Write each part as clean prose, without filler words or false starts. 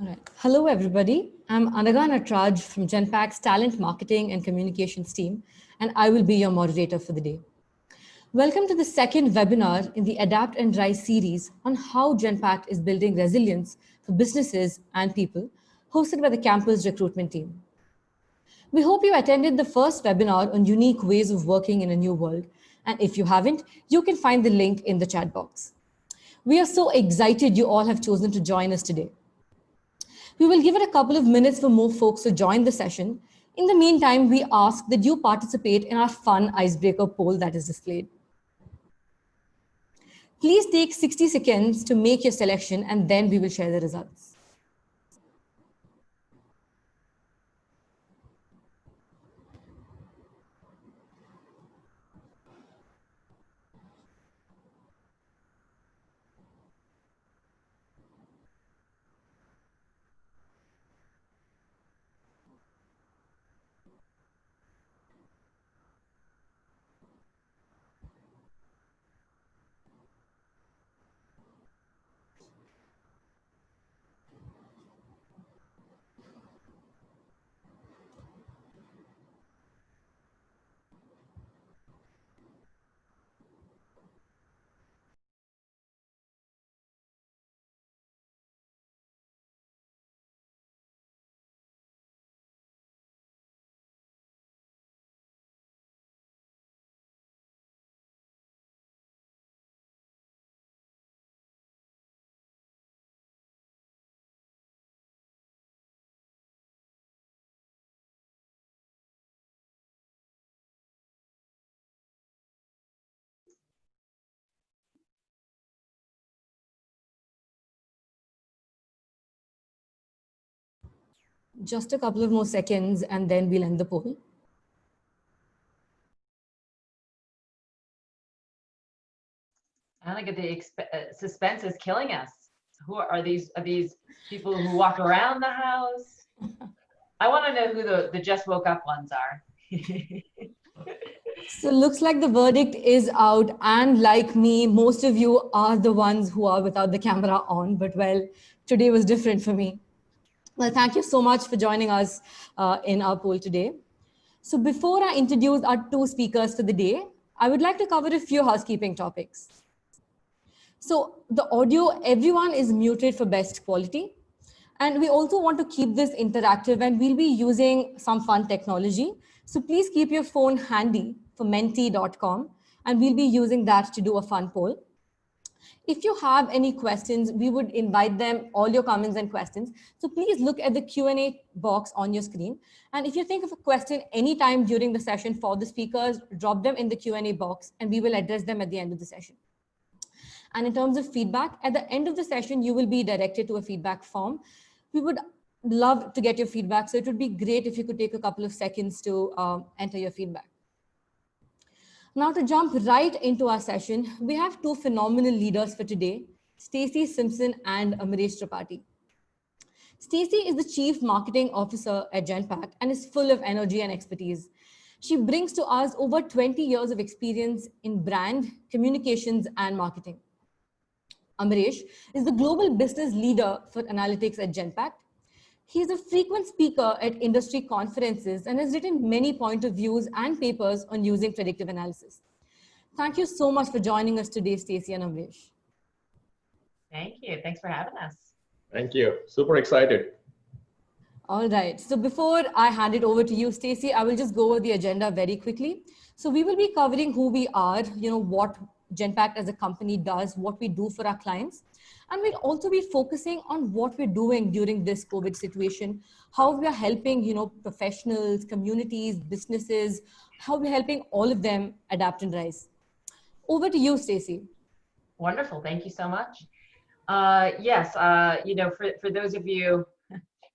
All right. Hello, everybody. I'm Anaga Natraj from Genpact's Talent Marketing and Communications team, and I will be your moderator for the day. Welcome to the second webinar in the Adapt and Rise series on how Genpact is building resilience for businesses and people, hosted by the campus recruitment team. We hope you attended the first webinar on unique ways of working in a new world, and if you haven't, you can find the link in the chat box. We are so excited you all have chosen to join us today. We will give it a couple of minutes for more folks to join the session. In the meantime, we ask that you participate in our fun icebreaker poll that is displayed. Please take 60 seconds to make your selection and then we will share the results. Just a couple of more seconds and then we'll end the poll. I think the suspense is killing us. Who are these? Are these people who walk around the house? I want to know who the just woke up ones are. So looks like the verdict is out, and like me, most of you are the ones who are without the camera on, but well, today was different for me. Well, thank you so much for joining us in our poll today. So before I introduce our two speakers for the day, I would like to cover a few housekeeping topics. So the audio, everyone is muted for best quality. And we also want to keep this interactive and we'll be using some fun technology. So please keep your phone handy for menti.com and we'll be using that to do a fun poll. If you have any questions, we would invite them, all your comments and questions. So please look at the Q&A box on your screen. And if you think of a question anytime during the session for the speakers, drop them in the Q&A box and we will address them at the end of the session. And in terms of feedback, at the end of the session, you will be directed to a feedback form. We would love to get your feedback. So it would be great if you could take a couple of seconds to enter your feedback. Now to jump right into our session, we have two phenomenal leaders for today, Stacy Simpson and Amaresh Tripathy. Stacy is the Chief Marketing Officer at Genpact and is full of energy and expertise. She brings to us over 20 years of experience in brand, communications, and marketing. Amaresh is the global business leader for analytics at Genpact. He is a frequent speaker at industry conferences and has written many point of views and papers on using predictive analysis. Thank you so much for joining us today, Stacy and Amaresh. Thank you. Thanks for having us. Thank you. Super excited. All right. So before I hand it over to you, Stacy, I will just go over the agenda very quickly. So we will be covering who we are, what Genpact as a company does, what we do for our clients. And we'll also be focusing on what we're doing during this COVID situation, how we are helping, professionals, communities, businesses, how we're helping all of them adapt and rise. Over to you, Stacy. Wonderful. Thank you so much. Yes, for those of you,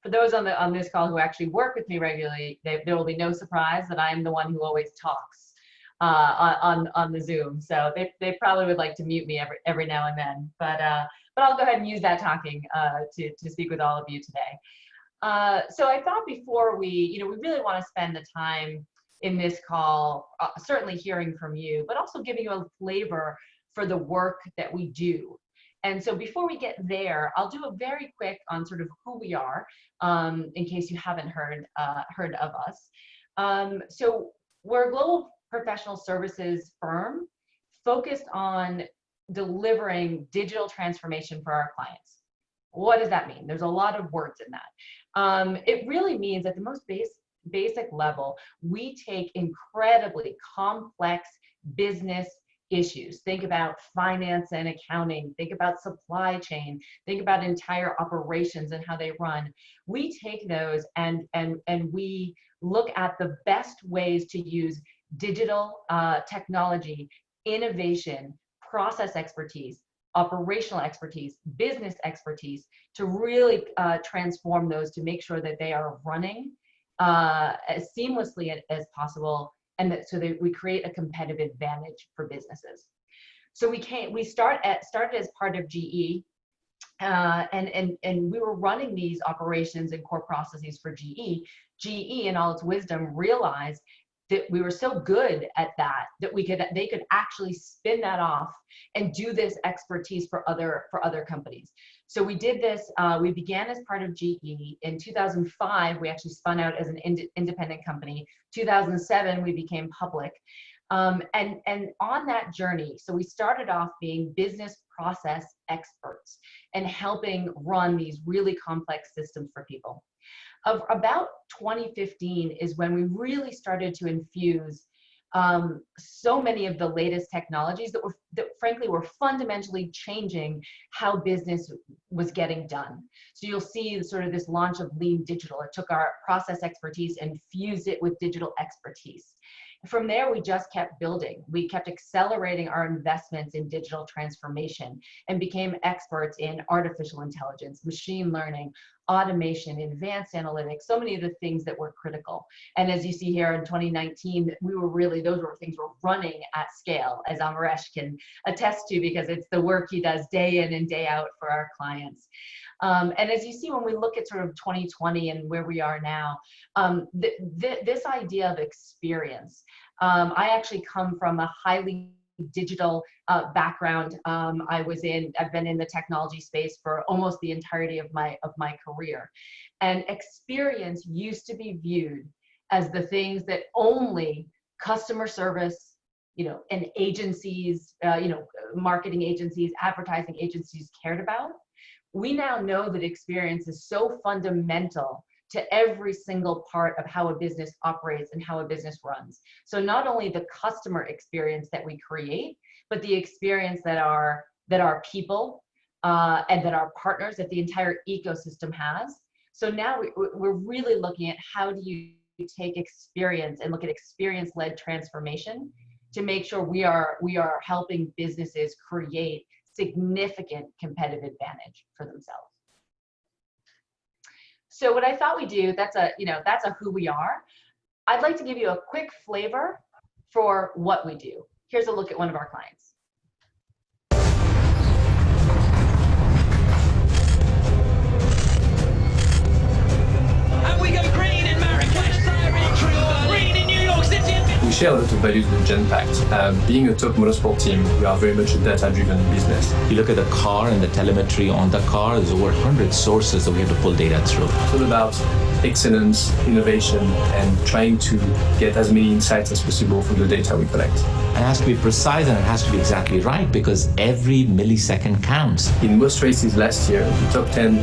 for those on this call who actually work with me regularly, there will be no surprise that I'm the one who always talks on the Zoom. So they probably would like to mute me every now and then, but I'll go ahead and use that talking to speak with all of you today. So I thought before we really want to spend the time in this call, certainly hearing from you, but also giving you a flavor for the work that we do. And so before we get there, I'll do a very quick on sort of who we are, in case you haven't heard of us. So we're a global professional services firm focused on delivering digital transformation for our clients. What does that mean? There's a lot of words in that. It really means at the most basic level, we take incredibly complex business issues. Think about finance and accounting, think about supply chain, think about entire operations and how they run. We take those and we look at the best ways to use digital technology, innovation, process expertise, operational expertise, business expertise to really transform those to make sure that they are running as seamlessly as possible, and so that we create a competitive advantage for businesses. So we started as part of GE, and we were running these operations and core processes for GE. GE, in all its wisdom, realized that we were so good at that they could actually spin that off and do this expertise for other companies. So we did this. We began as part of GE. In 2005, we actually spun out as an independent company. 2007, we became public. And on that journey, so we started off being business process experts and helping run these really complex systems for people. Of about 2015 is when we really started to infuse so many of the latest technologies that frankly were fundamentally changing how business was getting done. So you'll see sort of this launch of Lean Digital. It took our process expertise and fused it with digital expertise. From there, we just kept building. We kept accelerating our investments in digital transformation and became experts in artificial intelligence, machine learning, automation, advanced analytics, so many of the things that were critical. And as you see here in 2019, those were things we're running at scale, as Amaresh can attest to, because it's the work he does day in and day out for our clients. And as you see, when we look at sort of 2020 and where we are now, this idea of experience, I actually come from a highly digital background. I've been in the technology space for almost the entirety of my career. And experience used to be viewed as the things that only customer service, and agencies, marketing agencies, advertising agencies cared about. We now know that experience is so fundamental to every single part of how a business operates and how a business runs. So not only the customer experience that we create, but the experience that our people and that our partners, that the entire ecosystem has. So now we're really looking at how do you take experience and look at experience-led transformation to make sure we are helping businesses create significant competitive advantage for themselves. So what I thought we'd do, that's a who we are. I'd like to give you a quick flavor for what we do. Here's a look at one of our clients. And we go green in Marrakesh, green in New York City. We share a lot of values with Genpact. Being a top motorsport team, we are very much a data-driven business. You look at the car and the telemetry on the car, there's over 100 sources that we have to pull data through. It's all about excellence, innovation, and trying to get as many insights as possible from the data we collect. It has to be precise and it has to be exactly right because every millisecond counts. In most races last year, the top 10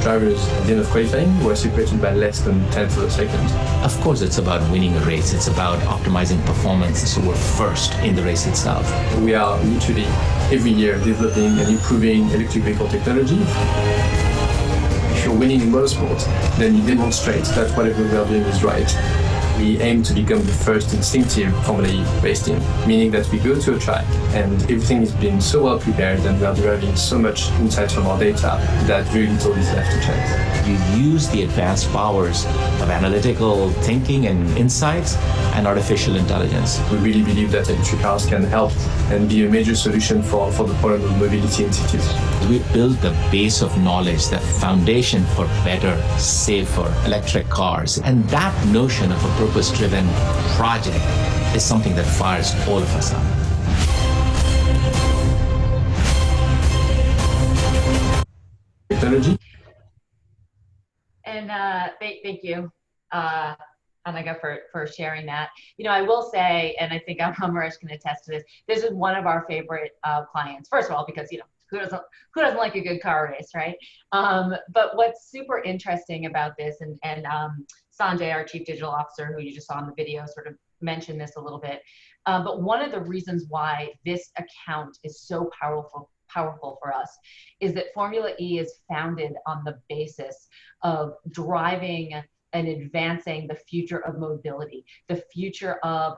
drivers at the end of qualifying were separated by less than 10th of a second. Of course, it's about winning a race. It's about optimizing performance, so we're first in the race itself. We are literally every year developing and improving electric vehicle technology. If you're winning in motorsport, then you demonstrate that whatever we are doing is right. We aim to become the first instinctive Formula E race team, meaning that we go to a track and everything is being so well prepared and we are deriving so much insight from our data that very little is left to chance. You use the advanced powers of analytical thinking and insights and artificial intelligence. We really believe that electric cars can help and be a major solution for the problem of mobility in cities. We build the base of knowledge, the foundation for better, safer electric cars. And that notion of a purpose-driven project is something that fires all of us up. technology. And thank you, Anagha, for sharing that. You know, I will say, and I think Amaresh can attest to this, this is one of our favorite clients. First of all, because, you know, who doesn't like a good car race, right? But what's super interesting about this, and Sanjay, our Chief Digital Officer, who you just saw in the video, sort of mentioned this a little bit. But one of the reasons why this account is so powerful for us is that Formula E is founded on the basis of driving and advancing the future of mobility, the future of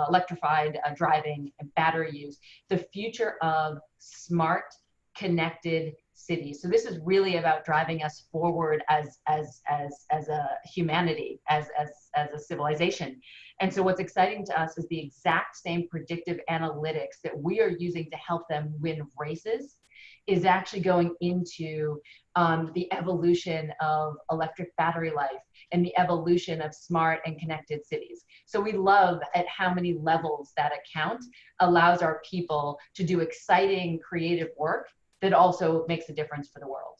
electrified driving and battery use, the future of smart, connected cities. So this is really about driving us forward as a humanity, as a civilization. And so what's exciting to us is the exact same predictive analytics that we are using to help them win races is actually going into the evolution of electric battery life and the evolution of smart and connected cities. So we love at how many levels that account allows our people to do exciting creative work that also makes a difference for the world.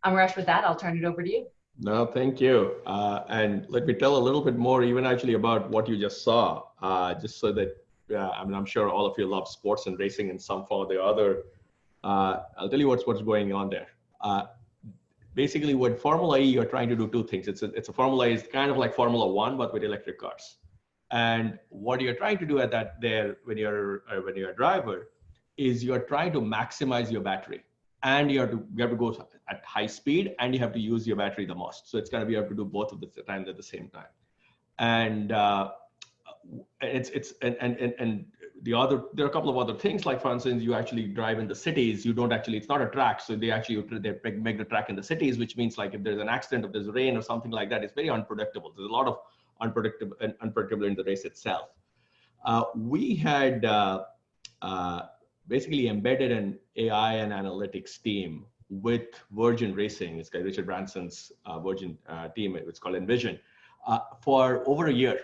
Amaresh, with that, I'll turn it over to you. No, thank you. And let me tell a little bit more even actually about what you just saw, just so that, I mean, I'm sure all of you love sports and racing in some form or the other. I'll tell you what's going on there. Basically, with Formula E, you're trying to do two things. It's a Formula E is kind of like Formula One, but with electric cars. And what you're trying to do at that there when you're a driver is you're trying to maximize your battery. And you have to go at high speed, and you have to use your battery the most. So it's going to be, you have to do both of the times at the same time. And there are a couple of other things, like for instance, you actually drive in the cities. You don't actually, it's not a track, so they make the track in the cities, which means like if there's an accident, if there's rain or something like that, it's very unpredictable. There's a lot of unpredictable in the race itself. We had basically embedded an AI and analytics team with Virgin Racing. It's Richard Branson's Virgin team. It's called Envision, for over a year.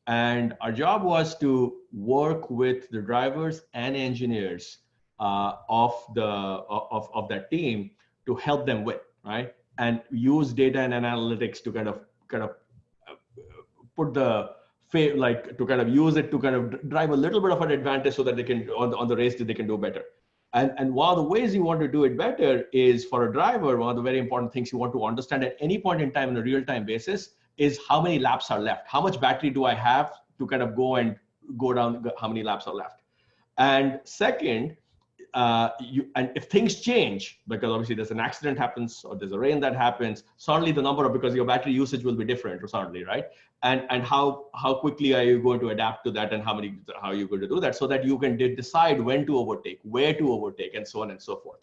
And our job was to work with the drivers and engineers of that team to help them win, right? And use data and analytics to kind of put the to kind of use it to kind of drive a little bit of an advantage so that they can on the race that they can do better. And one of the ways you want to do it better is, for a driver, one of the very important things you want to understand at any point in time on a real-time basis is how many laps are left. How much battery do I have to kind of go down, how many laps are left? And second, and if things change, because obviously there's an accident happens or there's a rain that happens, suddenly the number of, because your battery usage will be different suddenly, right? And how quickly are you going to adapt to that, and how are you going to do that so that you can decide when to overtake, where to overtake, and so on and so forth.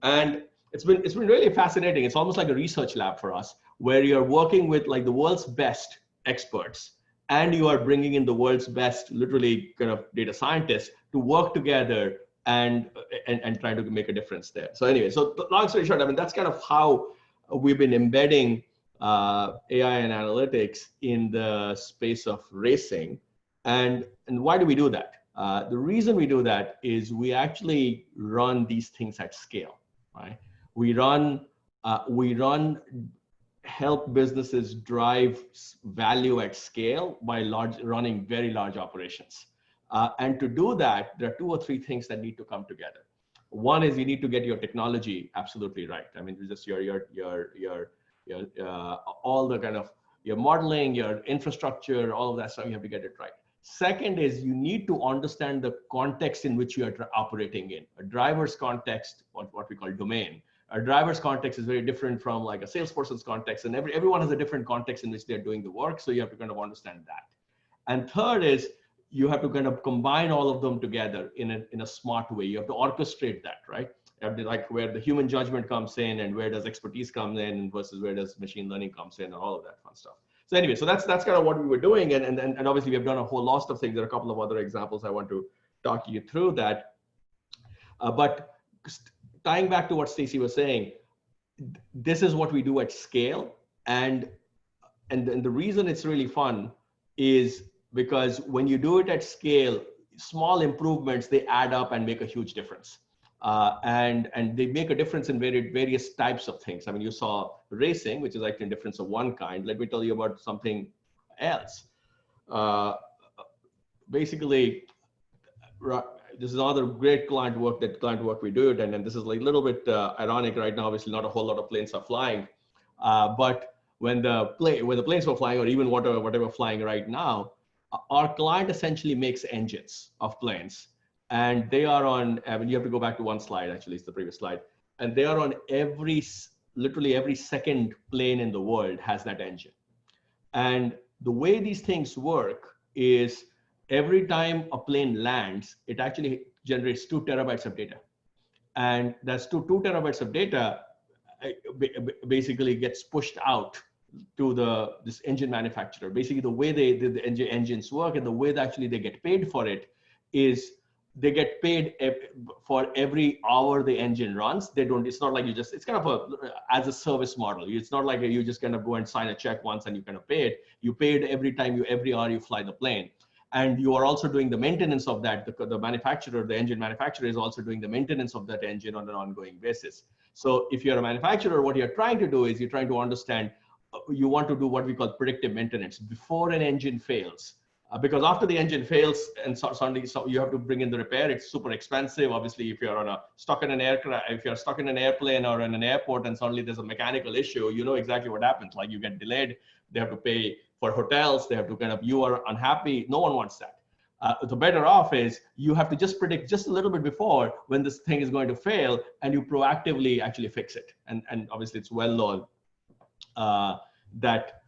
And it's been really fascinating. It's almost like a research lab for us, where you're working with like the world's best experts, and you are bringing in the world's best, literally kind of data scientists to work together and trying to make a difference there. So anyway, so long story short, I mean, that's kind of how we've been embedding AI and analytics in the space of racing. And why do we do that? The reason we do that is we actually run these things at scale, right? We help businesses drive value at scale by running very large operations. And to do that, there are 2 or 3 things that need to come together. One is you need to get your technology absolutely right. I mean, just all the kind of your modeling, your infrastructure, all of that stuff, you have to get it right. Second is you need to understand the context in which you are operating in. A driver's context, what we call domain. A driver's context is very different from like a salesperson's context, and everyone has a different context in which they're doing the work. So you have to kind of understand that. And third is you have to kind of combine all of them together in a smart way. You have to orchestrate that, right? You have to, like, where the human judgment comes in, and where does expertise come in versus where does machine learning comes in, and all of that fun stuff. So anyway, so that's kind of what we were doing, and obviously we have done a whole lot of things. There are a couple of other examples I want to talk you through that. But tying back to what Stacy was saying, this is what we do at scale, and the reason it's really fun is because when you do it at scale, small improvements, they add up and make a huge difference. and they make a difference in various types of things. I mean, you saw racing, which is actually a difference of one kind. Let me tell you about something else. Basically, this is another great client work we do it, and then this is like a little bit ironic right now. Obviously, not a whole lot of planes are flying, but when the planes were flying, or even whatever flying right now, our client essentially makes engines of planes, and they are on. I mean, you have to go back to one slide. Actually, it's the previous slide, and they are on literally every second plane in the world has that engine. And the way these things work is every time a plane lands, it actually generates 2 terabytes of data. And that's 2 terabytes of data basically gets pushed out to this engine manufacturer. Basically, the way the engines work and the way that actually they get paid for it is they get paid for every hour the engine runs. They don't, it's not like it's kind of as a service model. It's not like you just kind of go and sign a check once and you kind of pay it. You paid every hour you fly the plane. And you are also doing the maintenance of that. The engine manufacturer is also doing the maintenance of that engine on an ongoing basis. So if you're a manufacturer, what you're trying to do is you're trying to understand, you want to do what we call predictive maintenance before an engine fails. Because after the engine fails and suddenly you have to bring in the repair, it's super expensive. Obviously, if you're stuck in an airplane or in an airport and suddenly there's a mechanical issue, you know exactly what happens. Like you get delayed, they have to pay for hotels, they have to you are unhappy. No one wants that. The better off is you have to just predict just a little bit before when this thing is going to fail, and you proactively actually fix it. And obviously it's well known that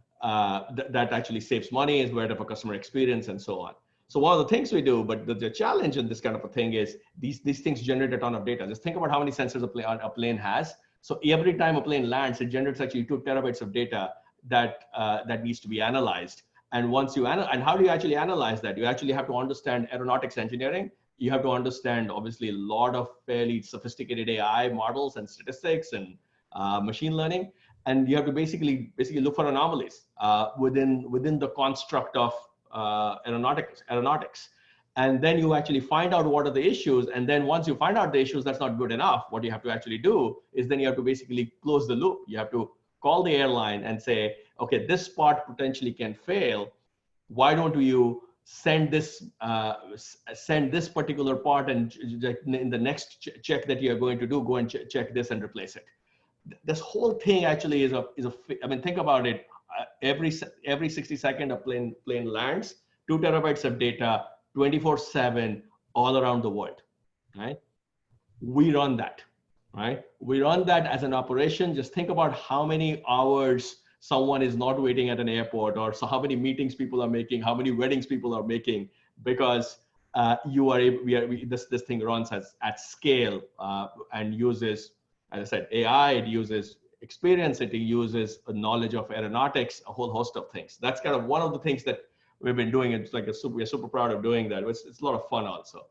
actually saves money, is better for customer experience and so on. So one of the things we do, but the challenge in this kind of a thing is these things generate a ton of data. Just think about how many sensors a plane has. So every time a plane lands, it generates actually 2 terabytes of data that needs to be analyzed. And once you and how do you actually analyze that? You actually have to understand aeronautics engineering. You have to understand obviously a lot of fairly sophisticated AI models and statistics and machine learning. And you have to basically look for anomalies within the construct of aeronautics. And then you actually find out what are the issues. And then once you find out the issues, that's not good enough. What you have to actually do is then you have to basically close the loop. You have to call the airline and say, okay, this part potentially can fail. Why don't you send this particular part, and in the next check that you're going to do, go and check this and replace it. This whole thing actually is I mean, think about it. Every 60 seconds a plane lands, 2 terabytes of data, 24/7, all around the world, right? We run that, right? We run that as an operation. Just think about how many hours someone is not waiting at an airport, or so how many meetings people are making, how many weddings people are making, because this thing runs at scale and uses, as I said, AI, it uses experience, it uses a knowledge of aeronautics, a whole host of things. That's kind of one of the things that we've been doing. It's like we're super proud of doing that. It's a lot of fun also.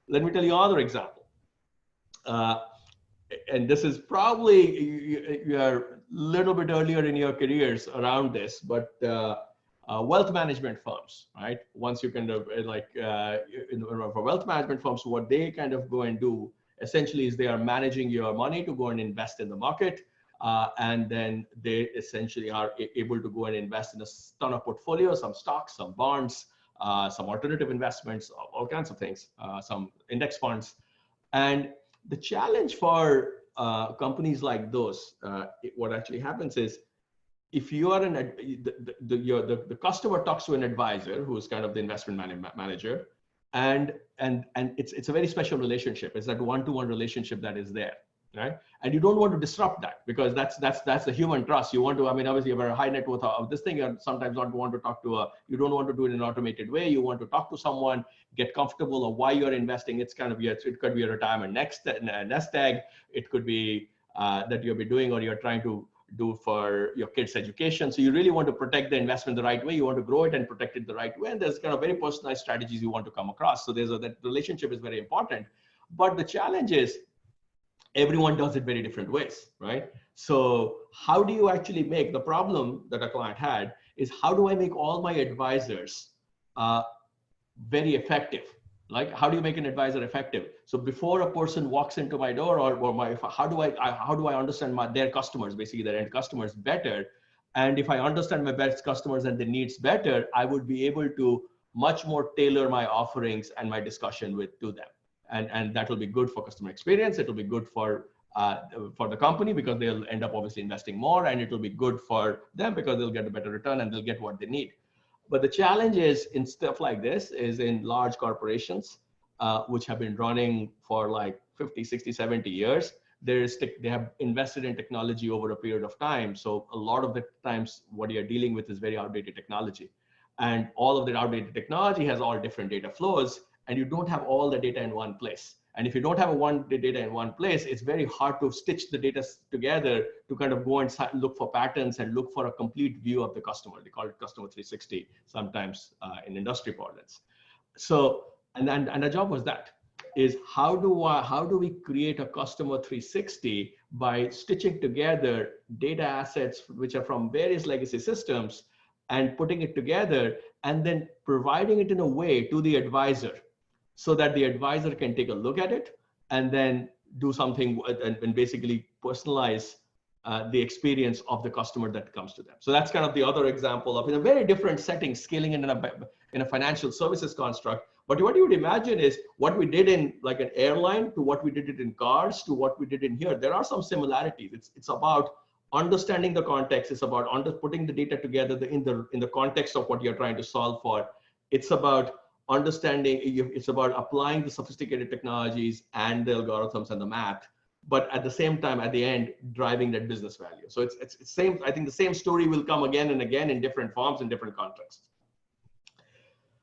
Let me tell you another example. And this is probably, you are a little bit earlier in your careers around this, but wealth management firms, right? Once you kind of for wealth management firms, what they kind of go and do essentially is they are managing your money to go and invest in the market. And then they essentially are able to go and invest in a ton of portfolios, some stocks, some bonds, some alternative investments, all kinds of things, some index funds. And the challenge for companies like those, what actually happens is, if you are the customer talks to an advisor who is kind of the investment manager, and it's a very special relationship. It's that one-to-one relationship that is there, right? And you don't want to disrupt that, because that's the human trust. You want to, I mean, obviously you have a high net worth of this thing. You sometimes don't want to talk to you don't want to do it in an automated way. You want to talk to someone, get comfortable of why you're investing. It's kind of, it could be a retirement nest egg. It could be that you'll be doing, or you're trying to do for your kids' education. So you really want to protect the investment the right way. You want to grow it and protect it the right way. And there's kind of very personalized strategies you want to come across. So that relationship is very important. But the challenge is, everyone does it very different ways, right? So how do you actually make, the problem that a client had is, how do I make all my advisors very effective? Like, how do you make an advisor effective? So before a person walks into my door how do I understand their customers, basically their end customers better? And if I understand my best customers and their needs better, I would be able to much more tailor my offerings and my discussion to them. And that will be good for customer experience. It will be good for the company because they'll end up obviously investing more, and it will be good for them because they'll get a better return and they'll get what they need. But the challenge is in stuff like this is in large corporations, which have been running for like 50, 60, 70 years. They have invested in technology over a period of time. So a lot of the times what you're dealing with is very outdated technology. And all of the outdated technology has all different data flows, and you don't have all the data in one place. And if you don't have the data in one place, it's very hard to stitch the data together to kind of go and look for patterns and look for a complete view of the customer. They call it customer 360 sometimes in industry parlance. So, and the job was that, is how do we create a customer 360 by stitching together data assets which are from various legacy systems and putting it together and then providing it in a way to the advisor, so that the advisor can take a look at it and then do something and basically personalize the experience of the customer that comes to them. So that's kind of the other example of, in a very different setting, scaling in a financial services construct. But what you would imagine is what we did in like an airline to what we did it in cars to what we did in here. There are some similarities. It's about understanding the context. It's about putting the data together in the context of what you're trying to solve for. It's about understanding, it's about applying the sophisticated technologies and the algorithms and the math, but at the same time, at the end, driving that business value. So it's same. I think the same story will come again and again in different forms, in different contexts.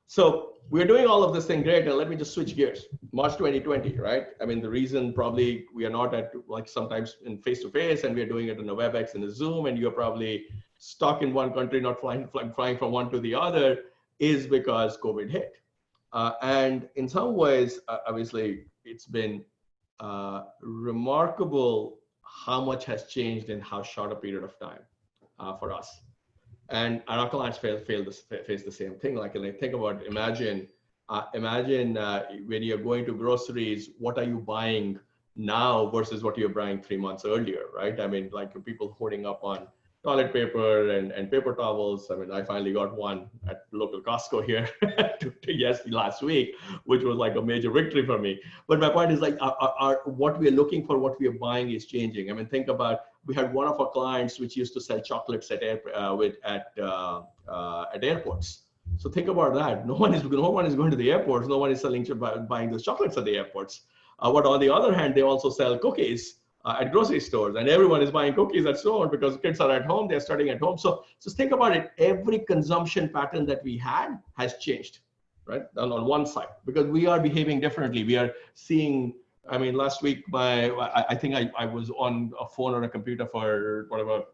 So we're doing all of this thing great. Now let me just switch gears. March 2020, right? I mean, the reason probably we are not at like sometimes in face-to-face, and we're doing it in a WebEx and a Zoom, and you're probably stuck in one country, not flying from one to the other, is because COVID hit. And in some ways, obviously, it's been remarkable how much has changed in how short a period of time for us. And our clients face the same thing. Like, think about, imagine when you're going to groceries, what are you buying now versus what you're buying 3 months earlier, right? I mean, like people hoarding up on toilet paper and paper towels. I mean, I finally got one at local Costco here last week, which was like a major victory for me. But my point is like, what we are looking for, what we are buying is changing. I mean, think about, we had one of our clients which used to sell chocolates at airports. So think about that. No one is going to the airports. No one is buying those chocolates at the airports. But on the other hand, they also sell cookies at grocery stores, and everyone is buying cookies at stores because kids are at home, they're studying at home. So just think about it. Every consumption pattern that we had has changed, right? On one side, because we are behaving differently. We are seeing, I mean, last week, I think I was on a phone or a computer for whatever,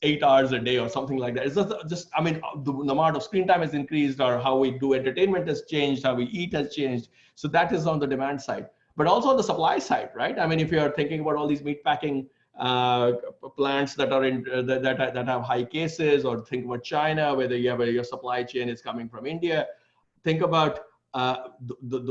8 hours a day or something like that. It's just I mean, the amount of screen time has increased, or how we do entertainment has changed, how we eat has changed. So that is on the demand side. But also on the supply side, right? I mean, if you're thinking about all these meat packing plants that are that have high cases, or think about China, whether you have your supply chain is coming from India, think about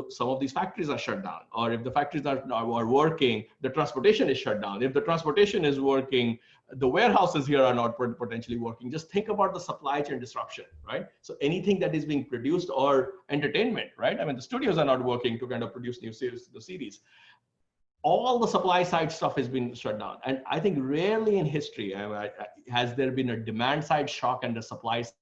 some of these factories are shut down, or if the factories are working, the transportation is shut down. If the transportation is working, the warehouses here are not potentially working. Just think about the supply chain disruption, right? So anything that is being produced, or entertainment, right? I mean, the studios are not working to kind of produce new series. All the supply side stuff has been shut down. And I think rarely in history has there been a demand side shock and a supply side.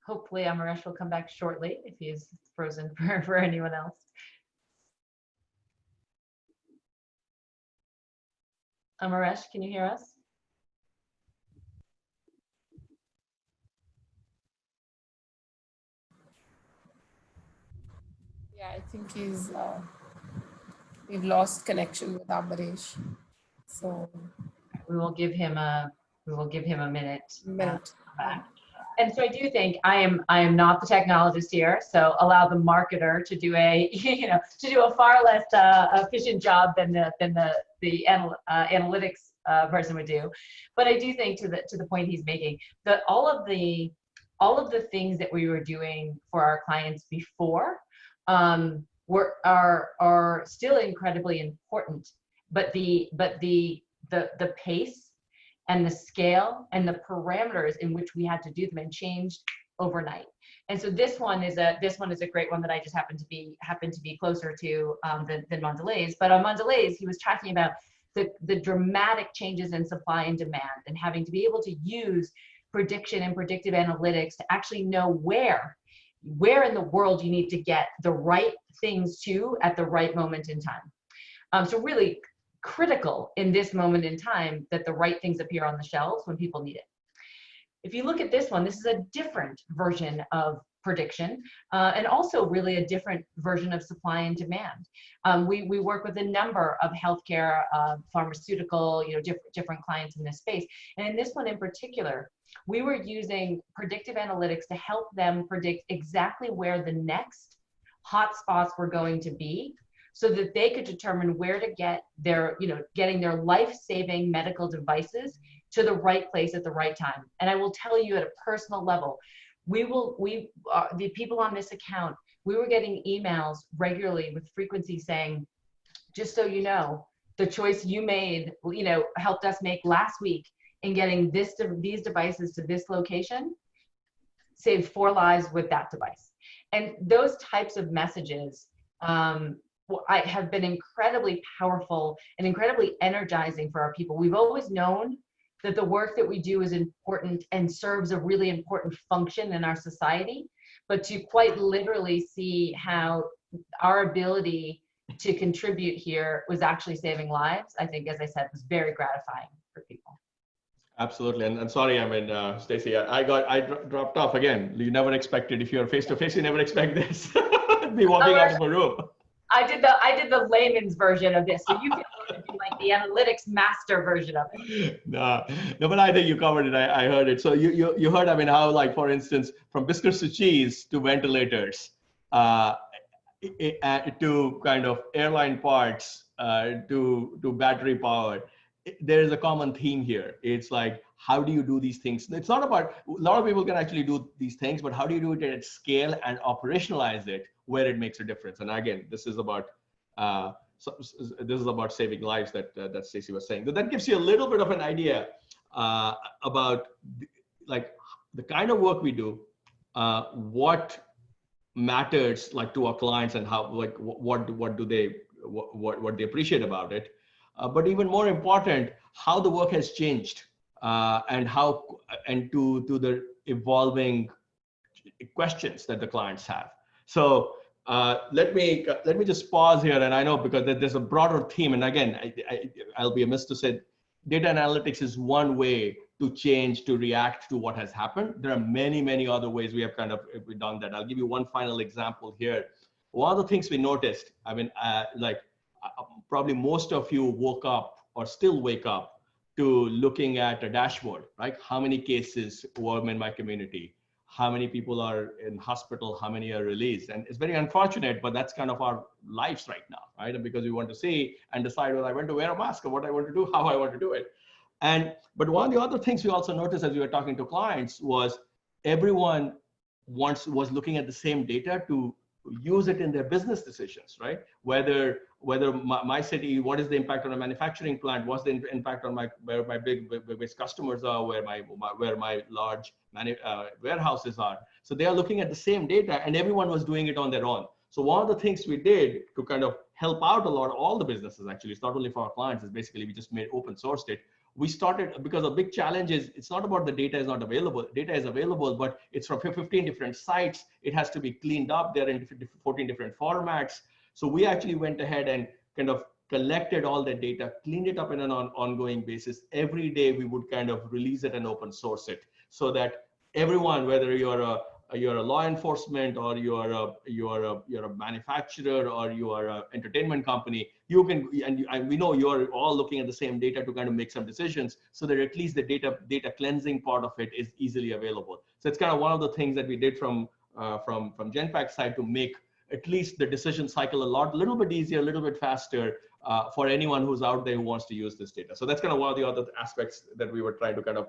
Hopefully Amaresh will come back shortly if he's frozen for anyone else. Amaresh, can you hear us? Yeah, I think we've lost connection with Amaresh. So we will give him a minute. Minute. Back. And so I do think I am not the technologist here, so allow the marketer to do a a far less efficient job than the analytics person would do. But I do think to the point he's making that all of the things that we were doing for our clients before are still incredibly important, but the pace and the scale and the parameters in which we had to do them and changed overnight. And so this one is a great one that I just happened to be closer to than Mondelez. But on Mondelez, he was talking about the dramatic changes in supply and demand, and having to be able to use prediction and predictive analytics to actually know where in the world you need to get the right things to at the right moment in time. So really critical in this moment in time that the right things appear on the shelves when people need it. If you look at this one, this is a different version of prediction, and also really a different version of supply and demand. We work with a number of healthcare, pharmaceutical, different clients in this space. And in this one in particular, we were using predictive analytics to help them predict exactly where the next hotspots were going to be, so that they could determine where to get their, getting their life-saving medical devices to the right place at the right time. And I will tell you at a personal level, the people on this account, we were getting emails regularly with frequency saying, just so you know, the choice you made, helped us make last week in getting these devices to this location, saved 4 lives with that device. And those types of messages, I have been incredibly powerful and incredibly energizing for our people. We've always known that the work that we do is important and serves a really important function in our society, but to quite literally see how our ability to contribute here was actually saving lives, I think, as I said, was very gratifying for people. Absolutely. And sorry, Stacy, I dropped off again. You never expected, if you're face to face, you never expect this. Me walking out of a room. I did the layman's version of this, so you can do like the analytics master version of it. No, but I think you covered it. I heard it. So you heard, how, like, for instance, from biscuits to cheese to ventilators, to kind of airline parts, to battery power. There is a common theme here. It's like, how do you do these things? It's not about, a lot of people can actually do these things, but how do you do it at scale and operationalize it where it makes a difference? And again, this is about saving lives that Stacy was saying. So that gives you a little bit of an idea about the kind of work we do, what matters to our clients, and how, what they appreciate about it. But even more important, how the work has changed, and to the evolving questions that the clients have. So let me just pause here, and I know because there's a broader theme, and again, I'll be amiss to say data analytics is one way to change, to react to what has happened. There are many other ways we have we've done that. I'll give you one final example here. One of the things we noticed, probably most of you woke up or still wake up to looking at a dashboard, right? How many cases were in my community? How many people are in hospital? How many are released? And it's very unfortunate, but that's kind of our lives right now, right? Because we want to see and decide whether I want to wear a mask or what I want to do, how I want to do it. But one of the other things we also noticed as we were talking to clients was everyone was looking at the same data to use it in their business decisions, right? Whether my city, what is the impact on a manufacturing plant? What's the impact on where my biggest customers are, where my large warehouses are? So they are looking at the same data, and everyone was doing it on their own. So one of the things we did to kind of help out all the businesses, actually, it's not only for our clients, is basically we just open sourced it. We started, because a big challenge is, it's not about the data is not available. Data is available, but it's from 15 different sites. It has to be cleaned up. They're in 14 different formats. So we actually went ahead and kind of collected all that data, cleaned it up in an ongoing basis. Every day we would kind of release it and open source it, so that everyone, whether you're a law enforcement, or you're a manufacturer, or you are an entertainment company, you can, and we know you're all looking at the same data to kind of make some decisions, so that at least the data cleansing part of it is easily available. So it's kind of one of the things that we did from Genpact side to make at least the decision cycle a little bit easier, a little bit faster for anyone who's out there who wants to use this data. So that's kind of one of the other aspects that we were trying to kind of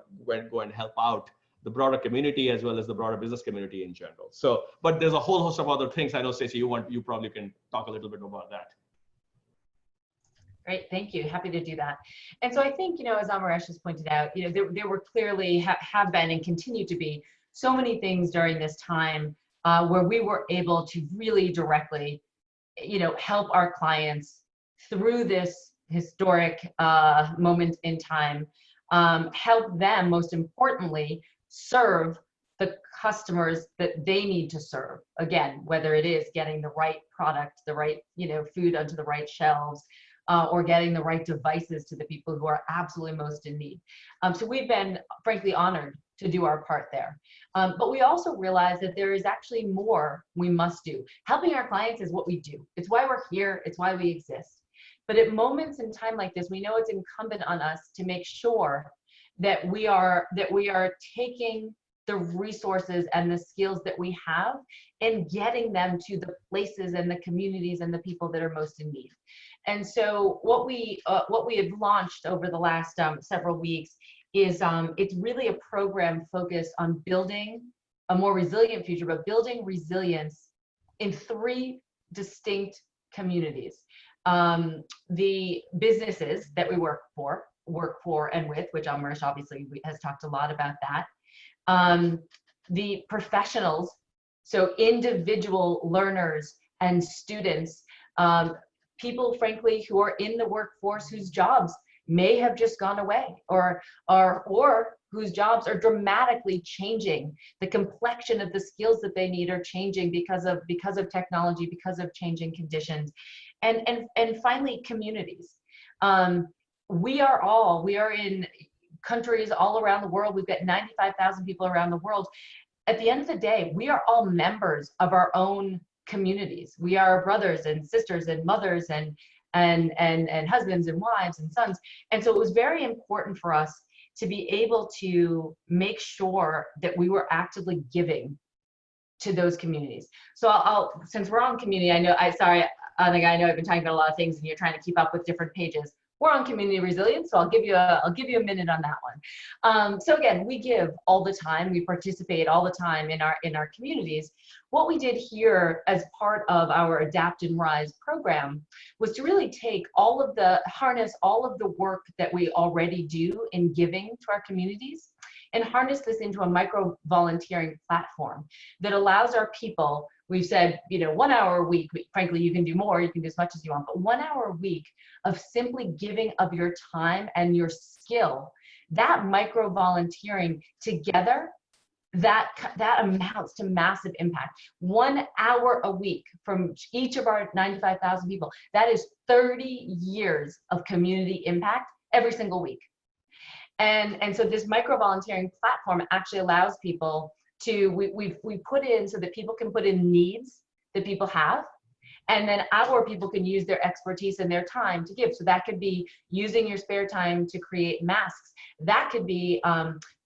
go and help out the broader community as well as the broader business community in general. So, but there's a whole host of other things. I know, Stacy, you probably can talk a little bit about that. Great, thank you. Happy to do that. And so I think, as Amaresh has pointed out, there were clearly have been and continue to be so many things during this time where we were able to really directly, help our clients through this historic moment in time, help them, most importantly, serve the customers that they need to serve. Again, whether it is getting the right product, the right, food onto the right shelves, or getting the right devices to the people who are absolutely most in need. So we've been, frankly, honored to do our part there. But we also realize that there is actually more we must do. Helping our clients is what we do. It's why we're here. It's why we exist. But at moments in time like this, we know it's incumbent on us to make sure that we are taking the resources and the skills that we have and getting them to the places and the communities and the people that are most in need. And so what we have launched over the last several weeks is it's really a program focused on building a more resilient future, but building resilience in 3 distinct communities. The businesses that we work for and with, which Amaresh obviously has talked a lot about that. The professionals, so individual learners and students, people, frankly, who are in the workforce whose jobs may have just gone away or whose jobs are dramatically changing. The complexion of the skills that they need are changing because of technology, because of changing conditions. And finally, communities. We are in countries all around the world. We've got 95,000 people around the world. At the end of the day, we are all members of our own communities. We are brothers and sisters and mothers and husbands and wives and sons. And so it was very important for us to be able to make sure that we were actively giving to those communities. So since we're on community, sorry, Anaga, I know I've been talking about a lot of things and you're trying to keep up with different pages. We're on community resilience, so I'll give you a minute on that one. So again, we give all the time. We participate all the time in our communities. What we did here as part of our Adapt and Rise program was to really harness all of the work that we already do in giving to our communities and harness this into a micro volunteering platform that allows our people. We've said, 1 hour a week, frankly, you can do more, you can do as much as you want, but 1 hour a week of simply giving of your time and your skill, that micro volunteering together, that amounts to massive impact. 1 hour a week from each of our 95,000 people, that is 30 years of community impact every single week. And so this micro volunteering platform actually allows people to, we put in so that people can put in needs that people have, and then our people can use their expertise and their time to give. So that could be using your spare time to create masks. That could be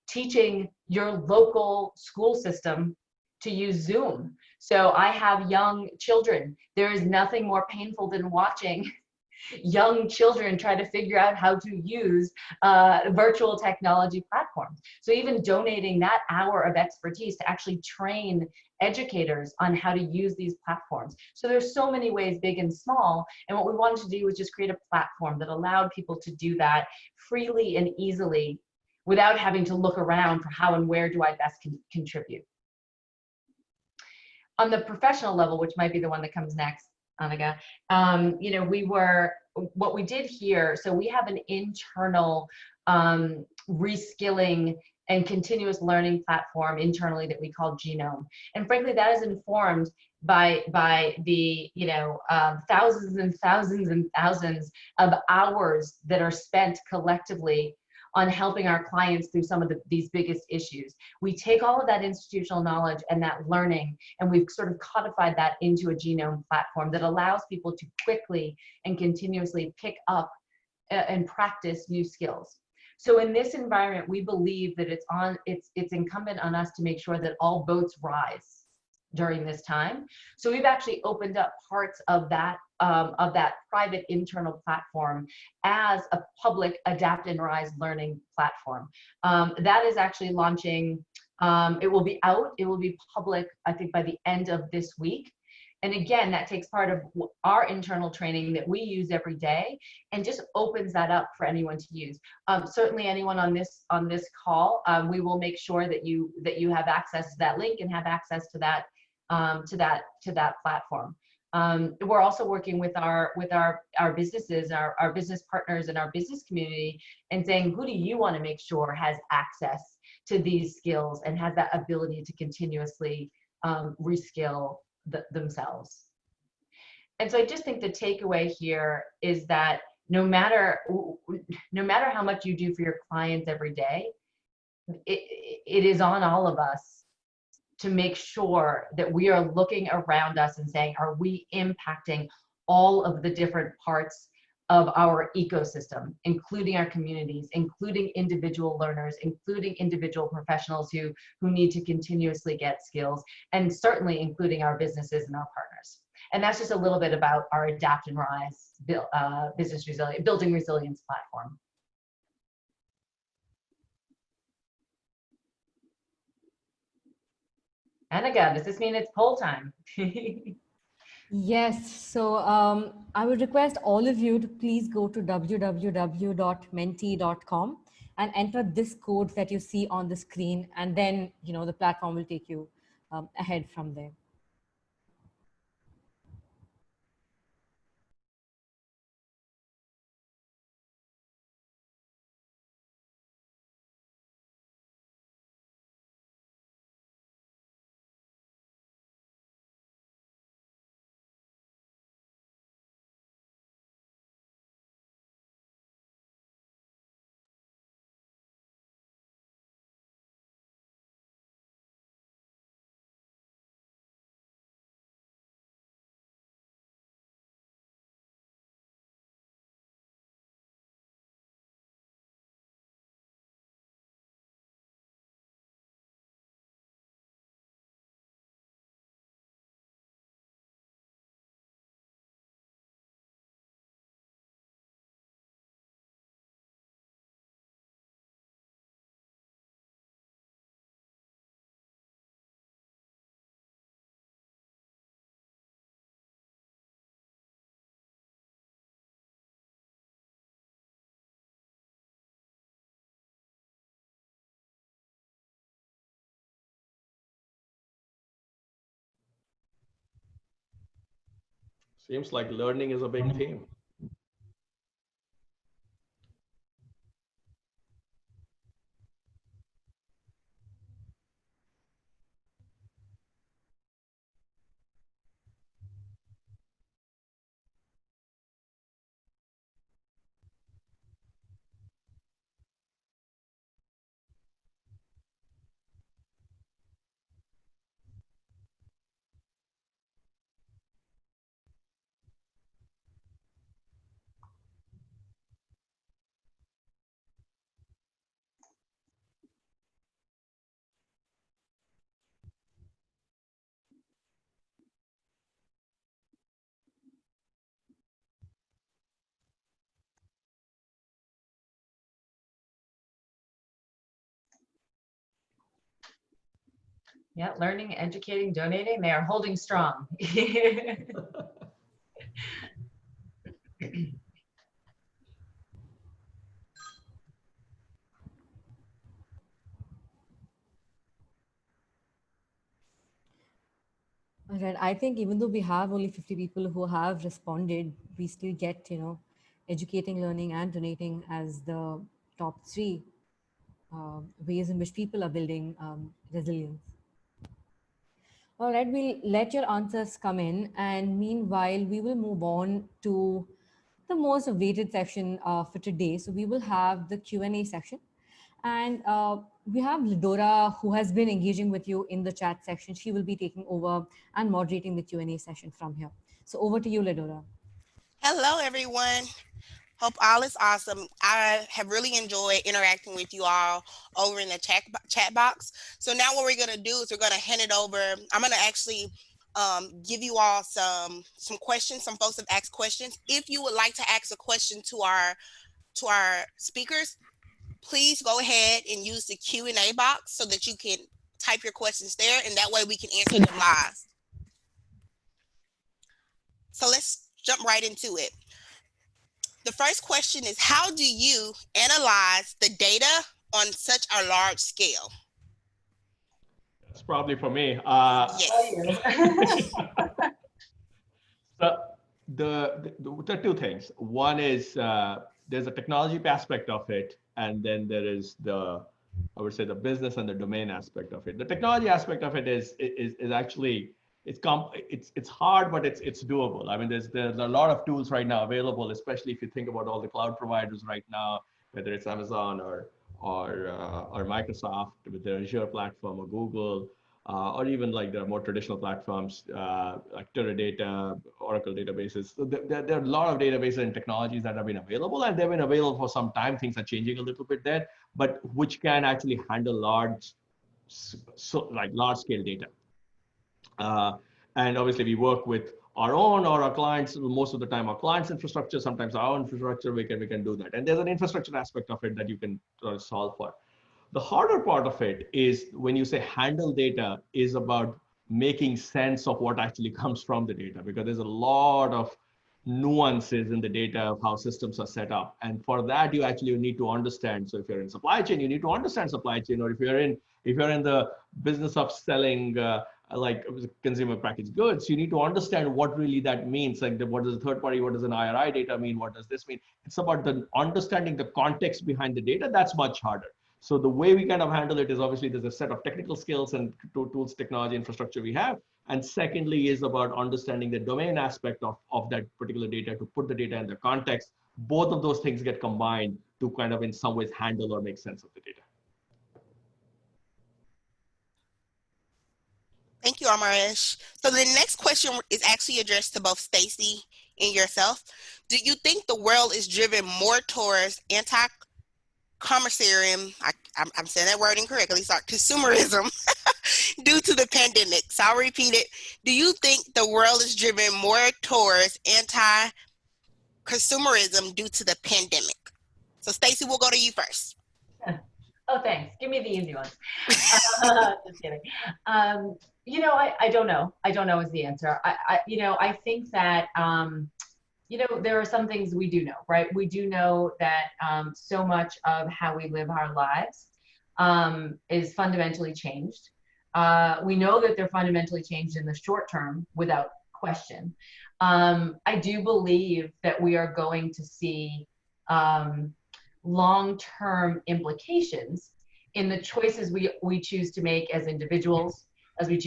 teaching your local school system to use Zoom. So I have young children. There is nothing more painful than watching young children try to figure out how to use virtual technology platforms. So even donating that hour of expertise to actually train educators on how to use these platforms. So there's so many ways, big and small. And what we wanted to do was just create a platform that allowed people to do that freely and easily without having to look around for how and where do I best contribute. On the professional level, which might be the one that comes next, Anaga, what we did here, so we have an internal reskilling and continuous learning platform internally that we call Genome. And frankly, that is informed by the thousands and thousands and thousands of hours that are spent collectively on helping our clients through some of these biggest issues. We take all of that institutional knowledge and that learning, and we've sort of codified that into a Genome platform that allows people to quickly and continuously pick up and practice new skills. So in this environment, we believe that it's incumbent on us to make sure that all boats rise during this time. So we've actually opened up parts of that private internal platform as a public adapt and rise learning platform. That is actually launching. It will be out. It will be public, I think, by the end of this week. And again, that takes part of our internal training that we use every day and just opens that up for anyone to use. Certainly anyone on this call, we will make sure that you have access to that link and have access to that platform. We're also working with our businesses, our business partners and our business community, and saying, who do you want to make sure has access to these skills and has that ability to continuously reskill themselves. And so I just think the takeaway here is that no matter how much you do for your clients every day, it is on all of us to make sure that we are looking around us and saying, are we impacting all of the different parts of our ecosystem, including our communities, including individual learners, including individual professionals who need to continuously get skills, and certainly including our businesses and our partners. And that's just a little bit about our Adapt and Rise building resilience platform. And again, does this mean it's poll time? Yes, so I would request all of you to please go to www.menti.com and enter this code that you see on the screen, and then the platform will take you ahead from there. Seems like learning is a big theme. Yeah, learning, educating, donating, they are holding strong. All right, I think even though we have only 50 people who have responded, we still get, educating, learning, and donating as the top three ways in which people are building resilience. All right, we'll let your answers come in, and meanwhile, we will move on to the most awaited section for today. So we will have the Q&A section, and we have Lidora, who has been engaging with you in the chat section. She will be taking over and moderating the Q&A session from here. So over to you, Lidora. Hello, everyone. Hope all is awesome. I have really enjoyed interacting with you all over in the chat box. So now what we're going to do is we're going to hand it over. I'm going to actually give you all some questions. Some folks have asked questions. If you would like to ask a question to our speakers, please go ahead and use the Q&A box so that you can type your questions there, and that way we can answer them live. So let's jump right into it. The first question is, how do you analyze the data on such a large scale? It's probably for me. Yes. So there are two things. One is there's a technology aspect of it, and then there is I would say the business and the domain aspect of it. The technology aspect of it is actually it's hard, but it's doable. I mean, there's a lot of tools right now available, especially if you think about all the cloud providers right now, whether it's Amazon or Microsoft with their Azure platform, or Google, or even like the more traditional platforms like Teradata, Oracle databases. So there are a lot of databases and technologies that have been available, and they've been available for some time. Things are changing a little bit there, but which can actually handle large scale data. And obviously we work with our own or our clients, most of the time our clients' infrastructure, sometimes our own infrastructure, we can do that. And there's an infrastructure aspect of it that you can solve for. The harder part of it is when you say handle data is about making sense of what actually comes from the data, because there's a lot of nuances in the data of how systems are set up. And for that, you actually need to understand. So if you're in supply chain, you need to understand supply chain, or if you're in the business of selling like consumer packaged goods, you need to understand what really that means. Like what does a third party, what does an IRI data mean? What does this mean? It's about understanding the context behind the data. That's much harder. So the way we kind of handle it is obviously there's a set of technical skills and tools, technology, infrastructure we have. And secondly is about understanding the domain aspect of that particular data to put the data in the context. Both of those things get combined to kind of in some ways handle or make sense of the data. Thank you, Amaresh. So the next question is actually addressed to both Stacy and yourself. Do you think the world is driven more towards anti-commerciarism, I'm saying that word incorrectly, sorry, consumerism, due to the pandemic? So I'll repeat it. Do you think the world is driven more towards anti-consumerism due to the pandemic? So Stacy, we'll go to you first. Oh, thanks. Give me the easy ones. Just kidding. You know, I don't know. I don't know is the answer. I think that, you know, there are some things we do know, right? We do know that so much of how we live our lives is fundamentally changed. We know that they're fundamentally changed in the short term without question. I do believe that we are going to see long-term implications in the choices we choose to make as individuals, as the